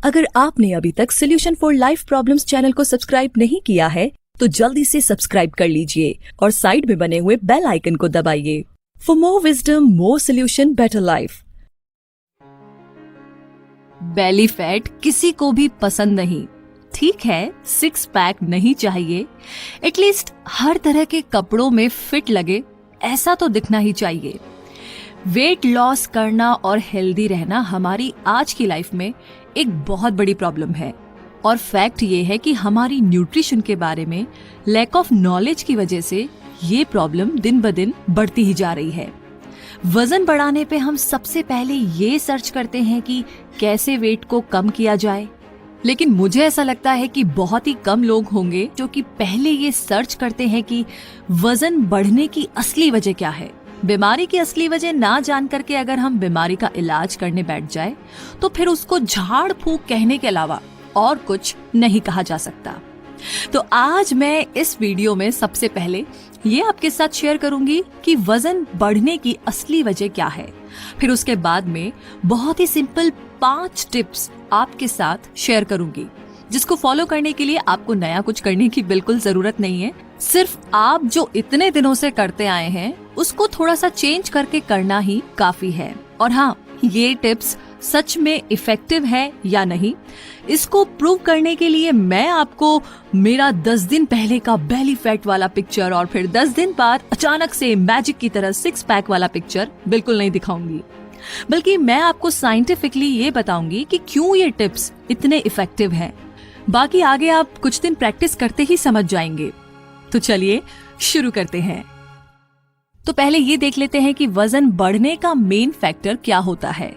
अगर आपने अभी तक solution for life problems channel को सब्सक्राइब नहीं किया है तो जल्दी से सब्सक्राइब कर लीजिए और साइड में बने हुए बेल आइकन को दबाइए। For more wisdom, more solution, better life. Belly fat किसी को भी पसंद नहीं, ठीक है, सिक्स पैक नहीं चाहिए, एटलीस्ट हर तरह के कपड़ों में फिट लगे ऐसा तो दिखना ही चाहिए। वेट लॉस करना और हेल्दी रहना हमारी आज की लाइफ में एक बहुत बड़ी प्रॉब्लम है और फैक्ट ये है कि हमारी न्यूट्रिशन के बारे में लैक ऑफ नॉलेज की वजह से ये प्रॉब्लम दिन ब दिन बढ़ती ही जा रही है। वजन बढ़ाने पे हम सबसे पहले ये सर्च करते हैं कि कैसे वेट को कम किया जाए, लेकिन मुझे ऐसा लगता है कि बहुत ही कम लोग होंगे जो कि पहले ये सर्च करते हैं कि वजन बढ़ने की असली वजह क्या है। बीमारी की असली वजह ना जान करके अगर हम बीमारी का इलाज करने बैठ जाए तो फिर उसको झाड़ फूंक कहने के अलावा और कुछ नहीं कहा जा सकता। तो आज मैं इस वीडियो में सबसे पहले ये आपके साथ शेयर करूंगी कि वजन बढ़ने की असली वजह क्या है। फिर उसके बाद में बहुत ही सिंपल 5 टिप्स आपके साथ शेयर करूंगी जिसको फॉलो करने के लिए आपको नया कुछ करने की बिल्कुल जरूरत नहीं है। सिर्फ आप जो इतने दिनों से करते आए हैं उसको थोड़ा सा चेंज करके करना ही काफी है। और हाँ, ये टिप्स सच में इफेक्टिव है या नहीं, इसको प्रूव करने के लिए मैं आपको मेरा 10 दिन पहले का बेली फैट वाला पिक्चर और फिर 10 दिन बाद अचानक से मैजिक की तरह 6 पैक वाला पिक्चर बिल्कुल नहीं दिखाऊंगी, बल्कि मैं आपको साइंटिफिकली ये बताऊंगी कि क्यों ये टिप्स इतने इफेक्टिव हैं। बाकी आगे आप कुछ दिन प्रैक्टिस करते ही समझ जाएंगे। तो चलिए शुरू करते हैं। तो पहले ये देख लेते हैं कि वजन बढ़ने का मेन फैक्टर क्या होता है।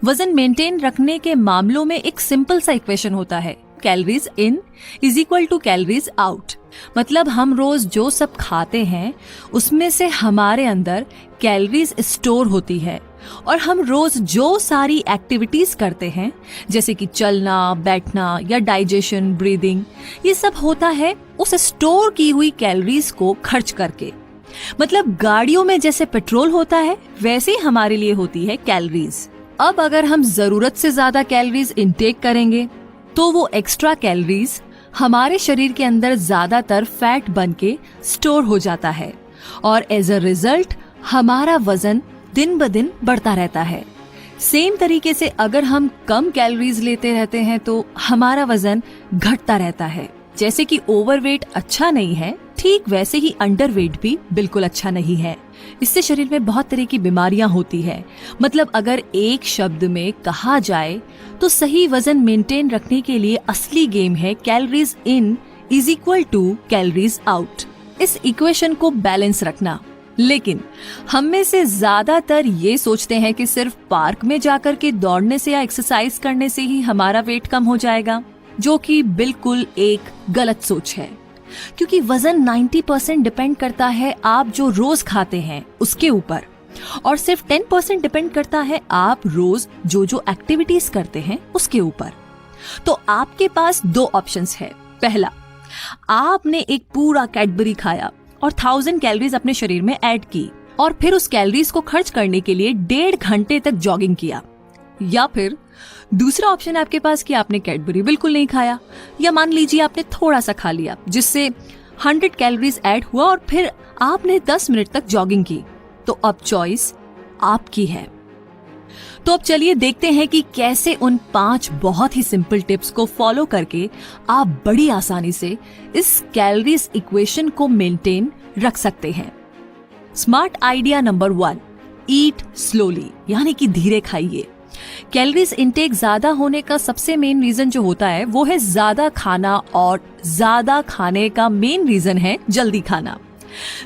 वजन मेंटेन रखने के मामलों में एक सिंपल सा इक्वेशन होता है, calories in is equal to calories out. मतलब हम रोज जो सब खाते हैं उसमें से हमारे अंदर कैलोरीज स्टोर होती है और हम रोज जो सारी एक्टिविटीज करते हैं जैसे कि चलना, बैठना या डाइजेशन, ब्रीदिंग, ये सब होता है उस स्टोर की हुई कैलोरीज को खर्च करके। मतलब गाड़ियों में जैसे पेट्रोल होता है वैसे ही हमारे लिए होती है कैलोरीज। अब अगर हम जरूरत से ज्यादा कैलोरीज इनटेक करेंगे तो वो एक्स्ट्रा कैलोरीज हमारे शरीर के अंदर ज्यादातर फैट बन के स्टोर हो जाता है और एज अ रिजल्ट हमारा वजन दिन ब दिन बढ़ता रहता है। सेम तरीके से अगर हम कम कैलोरीज लेते रहते हैं तो हमारा वजन घटता रहता है। जैसे कि ओवरवेट अच्छा नहीं है, ठीक वैसे ही अंडरवेट भी बिल्कुल अच्छा नहीं है। इससे शरीर में बहुत तरह की बीमारियां होती है। मतलब अगर एक शब्द में कहा जाए तो सही वजन मेंटेन रखने के लिए असली गेम है calories in is equal to calories out. इस इक्वेशन को बैलेंस रखना। लेकिन हम में से ज्यादातर ये सोचते हैं कि सिर्फ पार्क में जाकर के दौड़ने से या एक्सरसाइज करने से ही हमारा वेट कम हो जाएगा, जो कि बिल्कुल एक गलत सोच है। क्योंकि वजन 90% डिपेंड करता है आप जो रोज खाते हैं उसके ऊपर और सिर्फ 10% डिपेंड करता है आप रोज जो जो एक्टिविटीज करते हैं उसके ऊपर। तो आपके पास 2 ऑप्शंस है। पहला, आपने एक पूरा कैडबरी खाया और 1000 कैलोरीज अपने शरीर में ऐड की और फिर उस कैलोरीज को खर्च करने के लिए 1.5 घंटे तक जॉगिंग किया। या फिर दूसरा ऑप्शन है आपके पास कि आपने कैडबरी बिल्कुल नहीं खाया या मान लीजिए आपने थोड़ा सा खा लिया जिससे 100 कैलोरीज ऐड हुआ और फिर आपने 10 मिनट तक जॉगिंग की। तो अब चॉइस आपकी है। तो अब चलिए देखते हैं कि कैसे उन 5 बहुत ही सिंपल टिप्स को फॉलो करके आप बड़ी आसानी से इस कैलोरीज इक्वेशन को मेंटेन रख सकते हैं। स्मार्ट आइडिया नंबर 1, ईट स्लोली, यानी कि धीरे खाइए। कैलोरीज इंटेक ज्यादा होने का सबसे मेन रीजन जो होता है वो है ज्यादा खाना, और ज्यादा खाने का मेन रीजन है जल्दी खाना।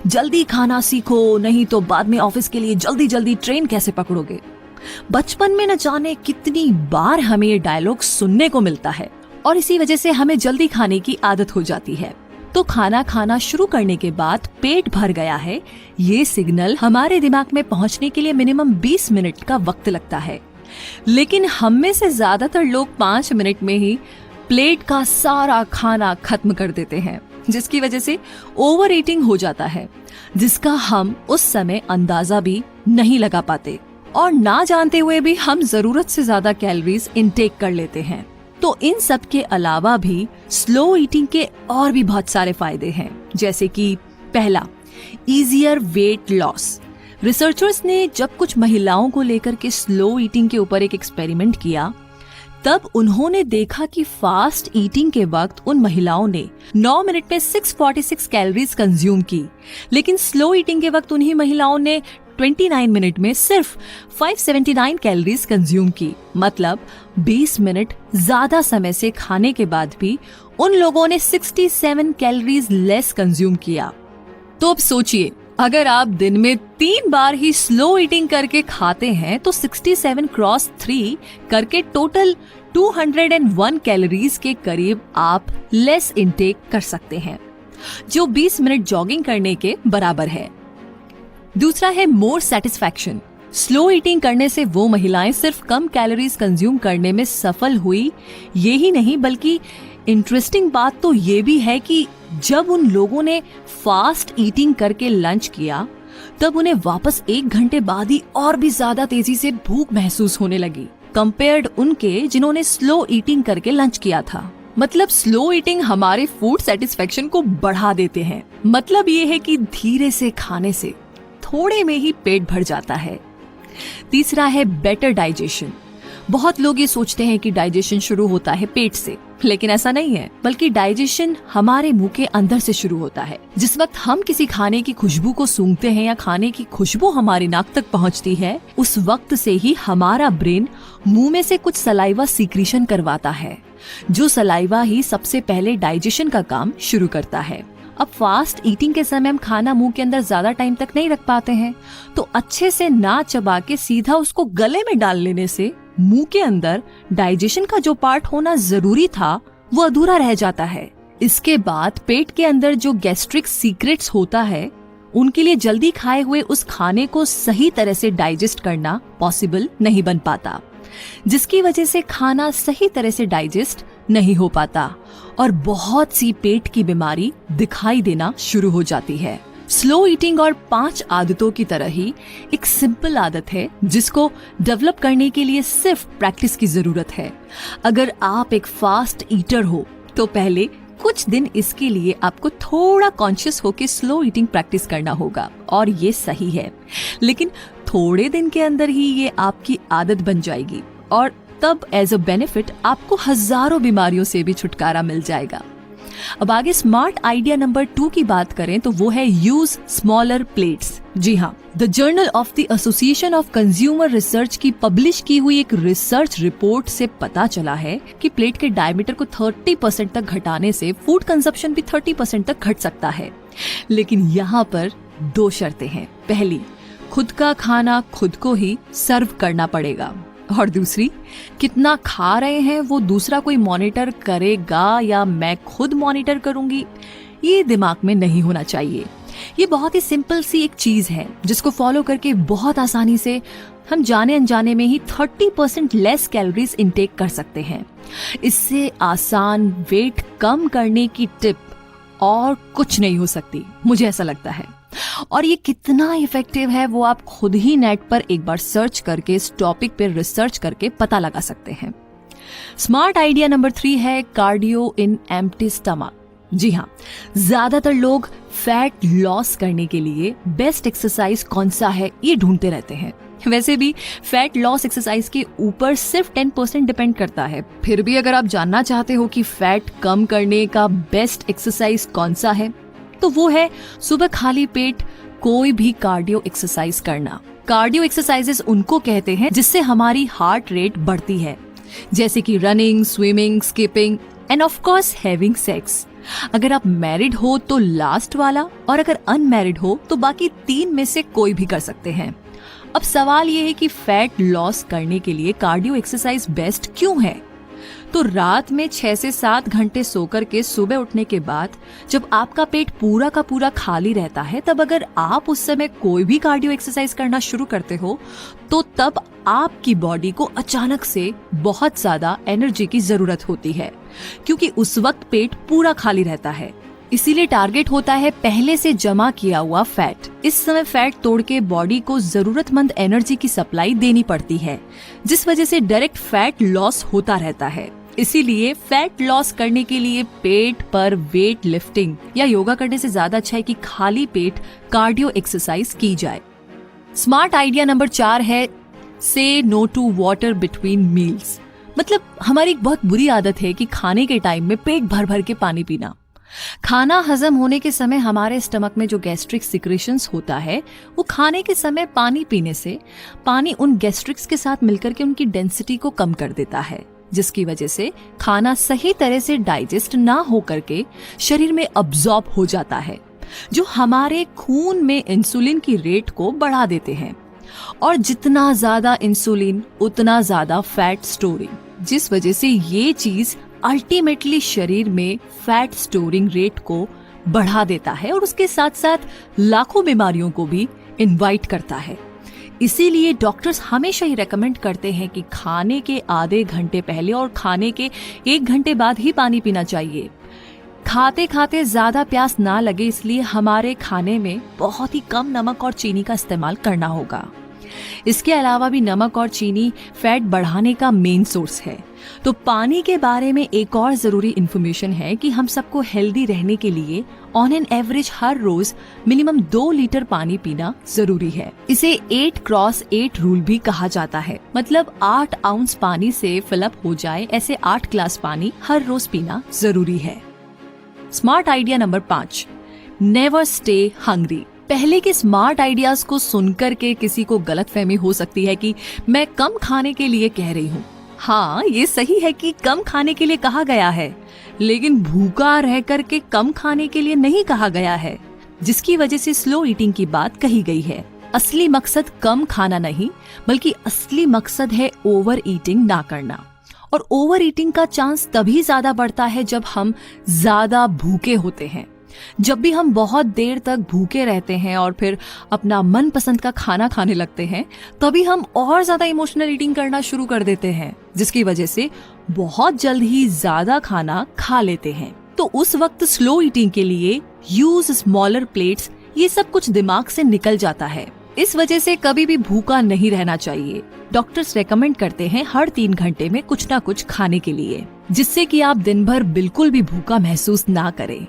जल्दी खाना सीखो, नहीं तो बाद में ऑफिस के लिए जल्दी जल्दी ट्रेन कैसे पकड़ोगे। बचपन में न जाने कितनी बार हमें ये डायलॉग सुनने को मिलता है और इसी वजह से हमें जल्दी खाने की आदत हो जाती है। तो खाना खाना शुरू करने के बाद पेट भर गया है, ये सिग्नल हमारे दिमाग में पहुंचने के लिए मिनिमम 20 मिनट का वक्त लगता है। लेकिन हम में से ज्यादातर लोग 5 मिनट में ही प्लेट का सारा खाना खत्म कर देते हैं, जिसकी वजह से ओवर ईटिंग हो जाता है, जिसका हम उस समय अंदाजा भी नहीं लगा पाते और ना जानते हुए भी हम जरूरत से ज्यादा कैलोरीज इनटेक कर लेते हैं। तो इन सब के अलावा भी स्लो ईटिंग के और भी बहुत सारे फायदे हैं, जैसे कि पहला, इजियर वेट लॉस। रिसर्चर्स ने जब कुछ महिलाओं को लेकर के स्लो ईटिंग के ऊपर एक एक्सपेरिमेंट किया, तब उन्होंने देखा कि फास्ट ईटिंग के वक्त उन महिलाओं ने 9 मिनट में 646 कैलोरीज कंज्यूम की, लेकिन स्लो ईटिंग के वक्त उन्हीं महिलाओं ने 29 मिनट में सिर्फ 579 कैलोरीज कंज्यूम की। मतलब 20 मिनट ज्यादा समय से खाने के बाद भी उन लोगों ने 67 कैलोरीज लेस कंज्यूम किया। तो अब सोचिए, अगर आप दिन में 3 बार ही स्लो ईटिंग करके खाते हैं तो 67 क्रॉस 3 करके टोटल 201 कैलोरीज के करीब आप लेस इंटेक कर सकते हैं, जो 20 मिनट जॉगिंग करने के बराबर है। दूसरा है मोर सेटिस्फैक्शन। स्लो ईटिंग करने से वो महिलाएं सिर्फ कम कैलोरीज कंज्यूम करने में सफल हुई, ये ही नहीं बल्कि इंटरेस्टिंग बात तो ये भी है कि जब उन लोगों ने फास्ट ईटिंग करके लंच किया, तब उन्हें वापस 1 घंटे बाद ही और भी ज्यादा तेजी से भूख महसूस होने लगी, कंपेयर्ड उनके जिन्होंने स्लो ईटिंग करके लंच किया था। मतलब स्लो ईटिंग हमारे फूड सेटिस्फेक्शन को बढ़ा देते हैं। मतलब ये है कि धीरे से खाने से थोड़े में ही पेट भर जाता है। तीसरा है बेटर डाइजेशन। बहुत लोग ये सोचते हैं कि डाइजेशन शुरू होता है पेट से, लेकिन ऐसा नहीं है, बल्कि डाइजेशन हमारे मुंह के अंदर से शुरू होता है। जिस वक्त हम किसी खाने की खुशबू को सूंघते हैं या खाने की खुशबू हमारी नाक तक पहुंचती है, उस वक्त से ही हमारा ब्रेन मुंह में से कुछ सलाइवा सीक्रेशन करवाता है, जो सलाइवा ही सबसे पहले डाइजेशन का काम शुरू करता है। अब फास्ट ईटिंग के समय हम खाना मुंह के अंदर ज्यादा टाइम तक नहीं रख पाते हैं, तो अच्छे से ना चबा के सीधा उसको गले में डाल लेने से मुंह के अंदर डाइजेशन का जो पार्ट होना जरूरी था वो अधूरा रह जाता है। इसके बाद पेट के अंदर जो गैस्ट्रिक सीक्रेट्स होता है, उनके लिए जल्दी खाए हुए उस खाने को सही तरह से डाइजेस्ट करना पॉसिबल नहीं बन पाता, जिसकी वजह से खाना सही तरह से डाइजेस्ट नहीं हो पाता और बहुत सी पेट की बीमारी दिखाई देना शुरू हो जाती है। स्लो ईटिंग और 5 आदतों की तरह ही एक सिंपल आदत है जिसको डेवलप करने के लिए सिर्फ प्रैक्टिस की जरूरत है। अगर आप एक फास्ट ईटर हो तो पहले कुछ दिन इसके लिए आपको थोड़ा कॉन्शियस होकर स्लो ईटिंग प्रैक्टिस करना होगा, और ये सही है। लेकिन थोड़े दिन के अंदर ही ये आपकी आदत बन जाएगी और तब एज अ बेनिफिट आपको हजारों बीमारियों से भी छुटकारा मिल जाएगा। अब आगे स्मार्ट आइडिया नंबर 2 की बात करें तो वो है यूज स्मॉलर प्लेट्स। जी हाँ, the journal of the association of consumer research की पब्लिश की हुई एक रिसर्च रिपोर्ट से पता चला है कि प्लेट के डायमीटर को 30% तक घटाने से फूड कंजप्शन भी 30% तक घट सकता है। लेकिन यहाँ पर 2 शर्तें हैं। पहली, खुद का खाना खुद को ही सर्व करना पड़ेगा, और दूसरी, कितना खा रहे हैं वो दूसरा कोई मॉनिटर करेगा या मैं खुद मॉनिटर करूंगी, ये दिमाग में नहीं होना चाहिए। ये बहुत ही सिंपल सी एक चीज है जिसको फॉलो करके बहुत आसानी से हम जाने अनजाने में ही 30% लेस कैलोरीज इनटेक कर सकते हैं। इससे आसान वेट कम करने की टिप और कुछ नहीं हो सकती, मुझे ऐसा लगता है। और ये कितना इफेक्टिव है वो आप खुद ही नेट पर एक बार सर्च करके इस टॉपिक पर रिसर्च करके पता लगा सकते हैं। स्मार्ट आइडिया नंबर 3 है कार्डियो इन एम्प्टी स्टमक। जी हाँ, ज्यादातर लोग फैट लॉस करने के लिए बेस्ट एक्सरसाइज कौन सा है ये ढूंढते रहते हैं। वैसे भी फैट लॉस एक्सरसाइज के ऊपर सिर्फ 10% डिपेंड करता है। फिर भी अगर आप जानना चाहते हो कि फैट कम करने का बेस्ट एक्सरसाइज कौन सा है, तो वो है सुबह खाली पेट कोई भी कार्डियो एक्सरसाइज करना। कार्डियो एक्सरसाइजेस उनको कहते हैं जिससे हमारी हार्ट रेट बढ़ती है, जैसे कि running, swimming, skipping end of course having sex. अगर आप मैरिड हो तो लास्ट वाला, और अगर अनमैरिड हो तो बाकी 3 में से कोई भी कर सकते हैं। अब सवाल ये है कि फैट लॉस करने के लिए कार्डियो एक्सरसाइज बेस्ट क्यों है? तो रात में 6 से 7 घंटे सोकर के सुबह उठने के बाद जब आपका पेट पूरा का पूरा खाली रहता है, तब अगर आप उस समय कोई भी कार्डियो एक्सरसाइज करना शुरू करते हो तो तब आपकी बॉडी को अचानक से बहुत ज्यादा एनर्जी की जरूरत होती है, क्योंकि उस वक्त पेट पूरा खाली रहता है। इसीलिए टारगेट होता है पहले से जमा किया हुआ फैट। इस समय फैट तोड़ के बॉडी को जरूरतमंद एनर्जी की सप्लाई देनी पड़ती है, जिस वजह से डायरेक्ट फैट लॉस होता रहता है। इसीलिए फैट लॉस करने के लिए पेट पर वेट लिफ्टिंग या योगा करने से ज्यादा अच्छा है कि खाली पेट कार्डियो एक्सरसाइज की जाए। स्मार्ट आइडिया नंबर 4 है say no to water between meals. मतलब हमारी एक बहुत बुरी आदत है कि खाने के टाइम में पेट भर भर के पानी पीना। खाना हजम होने के समय हमारे स्टमक में जो गैस्ट्रिक सिक्रेशंस होता है वो खाने के समय पानी पीने से पानी उन गैस्ट्रिक्स के साथ मिलकर के उनकी डेंसिटी को कम कर देता है, जिसकी वजह से खाना सही तरह से डाइजेस्ट ना हो करके शरीर में अब्सॉर्ब हो जाता है, जो हमारे खून में इंसुलिन की रेट को बढ़ा देते हैं। और जितना ज्यादा इंसुलिन उतना ज्यादा फैट स्टोरिंग, जिस वजह से ये चीज अल्टीमेटली शरीर में फैट स्टोरिंग रेट को बढ़ा देता है और उसके साथ साथ लाखों बीमारियों को भी इनवाइट करता है। इसीलिए डॉक्टर्स हमेशा ही रेकमेंड करते हैं कि खाने के आधे घंटे पहले और खाने के 1 घंटे बाद ही पानी पीना चाहिए। खाते खाते ज्यादा प्यास ना लगे इसलिए हमारे खाने में बहुत ही कम नमक और चीनी का इस्तेमाल करना होगा। इसके अलावा भी नमक और चीनी फैट बढ़ाने का मेन सोर्स है। तो पानी के बारे में एक और जरूरी इंफॉर्मेशन है कि हम सबको हेल्दी रहने के लिए ऑन एन एवरेज हर रोज मिनिमम 2 लीटर पानी पीना जरूरी है। इसे 8x8 रूल भी कहा जाता है। मतलब 8 आउंस पानी से फिलअप हो जाए ऐसे 8 ग्लास पानी हर रोज पीना जरूरी है। Smart idea number 5, never stay hungry. पहले के स्मार्ट आइडियाज को सुनकर के किसी को गलतफहमी हो सकती है कि मैं कम खाने के लिए कह रही हूँ। हाँ, ये सही है कि कम खाने के लिए कहा गया है, लेकिन भूखा रह कर के कम खाने के लिए नहीं कहा गया है, जिसकी वजह से स्लो ईटिंग की बात कही गई है। असली मकसद कम खाना नहीं, बल्कि असली मकसद है ओवर ईटिंग ना करना। और ओवर ईटिंग का चांस तभी ज्यादा बढ़ता है जब हम ज्यादा भूखे होते हैं। जब भी हम बहुत देर तक भूखे रहते हैं और फिर अपना मनपसंद का खाना खाने लगते हैं, तभी हम और ज्यादा इमोशनल ईटिंग करना शुरू कर देते हैं, जिसकी वजह से बहुत जल्द ही ज्यादा खाना खा लेते हैं। तो उस वक्त स्लो ईटिंग के लिए यूज स्मॉलर प्लेट्स, ये सब कुछ दिमाग से निकल जाता है। इस वजह से कभी भी भूखा नहीं रहना चाहिए। डॉक्टर्स रेकमेंड करते हैं हर 3 घंटे में कुछ ना कुछ खाने के लिए, जिससे कि आप दिन भर बिल्कुल भी भूखा महसूस ना करें।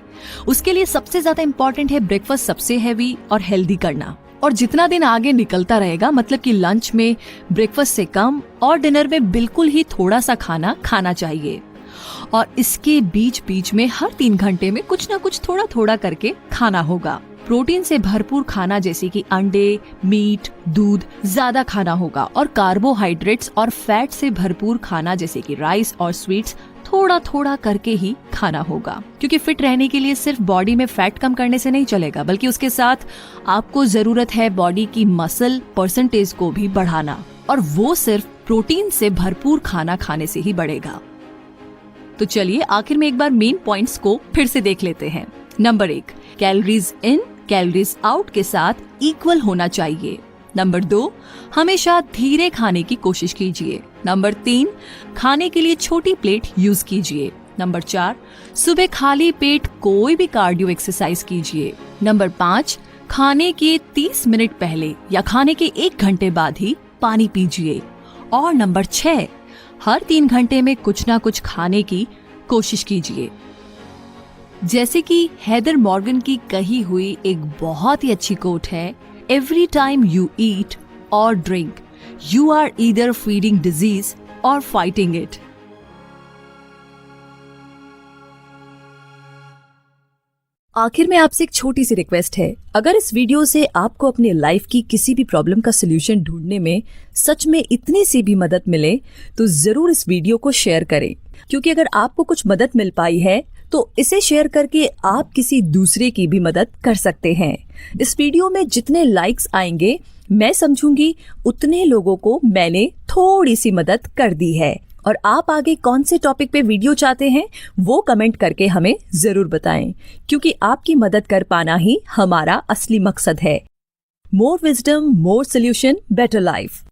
उसके लिए सबसे ज्यादा इम्पोर्टेंट है ब्रेकफास्ट सबसे हैवी और हेल्दी करना। और जितना दिन आगे निकलता रहेगा, मतलब कि लंच में ब्रेकफास्ट से कम और डिनर में बिल्कुल ही थोड़ा सा खाना खाना चाहिए। और इसके बीच बीच में हर 3 घंटे में कुछ ना कुछ थोड़ा थोड़ा करके खाना होगा। प्रोटीन से भरपूर खाना जैसे कि अंडे, मीट, दूध ज्यादा खाना होगा। और कार्बोहाइड्रेट्स और फैट से भरपूर खाना जैसे कि राइस और स्वीट्स थोड़ा थोड़ा करके ही खाना होगा। क्योंकि फिट रहने के लिए सिर्फ बॉडी में फैट कम करने से नहीं चलेगा, बल्कि उसके साथ आपको जरूरत है बॉडी की मसल परसेंटेज को भी बढ़ाना, और वो सिर्फ प्रोटीन से भरपूर खाना खाने से ही बढ़ेगा। तो चलिए आखिर में एक बार मेन पॉइंट्स को फिर से देख लेते हैं। Number 1, calories in calories out के साथ इक्वल होना चाहिए। नंबर 2, हमेशा धीरे खाने की कोशिश कीजिए। नंबर 3, खाने के लिए छोटी प्लेट यूज कीजिए। नंबर 4, सुबह खाली पेट कोई भी कार्डियो एक्सरसाइज कीजिए। नंबर 5, खाने के 30 मिनट पहले या खाने के 1 घंटे बाद ही पानी पीजिए। और नंबर 6, हर 3 घंटे में कुछ ना कुछ खाने की कोशिश कीजिए। जैसे कि हेदर मॉर्गन की कही हुई एक बहुत ही अच्छी कोट है, every time you eat or drink you are either feeding disease or fighting it. आखिर में आपसे एक छोटी सी रिक्वेस्ट है, अगर इस वीडियो से आपको अपने लाइफ की किसी भी प्रॉब्लम का सलूशन ढूंढने में सच में इतनी सी भी मदद मिले तो जरूर इस वीडियो को शेयर करें। क्योंकि अगर आपको कुछ मदद मिल पाई है तो इसे शेयर करके आप किसी दूसरे की भी मदद कर सकते हैं। इस वीडियो में जितने लाइक्स आएंगे मैं समझूंगी उतने लोगों को मैंने थोड़ी सी मदद कर दी है। और आप आगे कौन से टॉपिक पे वीडियो चाहते हैं वो कमेंट करके हमें जरूर बताएं, क्योंकि आपकी मदद कर पाना ही हमारा असली मकसद है। मोर विजडम, मोर सोल्यूशन, बेटर लाइफ।